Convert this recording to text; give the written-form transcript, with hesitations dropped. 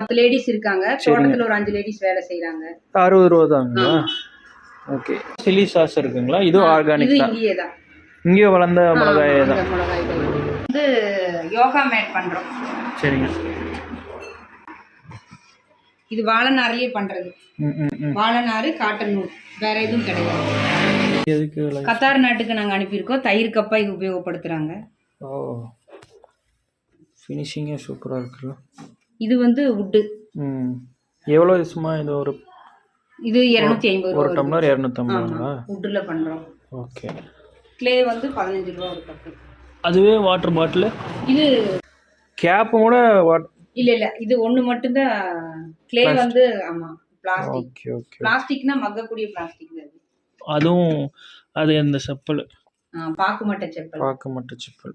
10 ladies இருக்காங்க. தோட்டத்துல ஒரு 5 லேடிஸ் வேலை செய்றாங்க. 60 ரூபா தாங்களா? ஓகே. சில்லி சாஸ் இருக்குங்களா? இதுவும் ஆர்கானிக் இது தான். இங்கேயே தான். இங்கே வளர்ந்த மிளகாயே தான். இந்த மிளகாய்கள் வந்து யோகா மேட் பண்றோம். சரிங்க. இது வாழைநார்லயே பண்றது. வாழைநாறு, காட்டன் நூல், வேற எதுவும் கிடையாது. எதுக்கு கத்தார் நாட்டுக்கு நாங்க அனுப்பியிருக்கோம். தயிர் கப்பா இது உபயோகப்படுத்துறாங்க. ஓ, ஃபினிஷிங்கே சூப்பராக இருக்குல்ல. இது வந்து வுட்டு. எவ்வளோ சும்மா இது ஒரு இது 250 ரூபா. ஒரு டம்ளர் 250. வுட்ல பண்றோம். ஓகே. க்ளே வந்து 15 ரூபா ஒரு கப்பு. அதுவே வாட்டர் பாட்டில். இது கேப்பு கூட இல்ல இது ஒண்ணு மட்டும் தான். க்ளே வந்து ஆமா பிளாஸ்டிக். Okay okay. பிளாஸ்டிக்னா மக்கக்கூடிய பிளாஸ்டிக் அது. அதுவும் அது அந்த செப்பல். பாக்கு மட்டை செப்பல். பாக்கு மட்டை செப்பல்.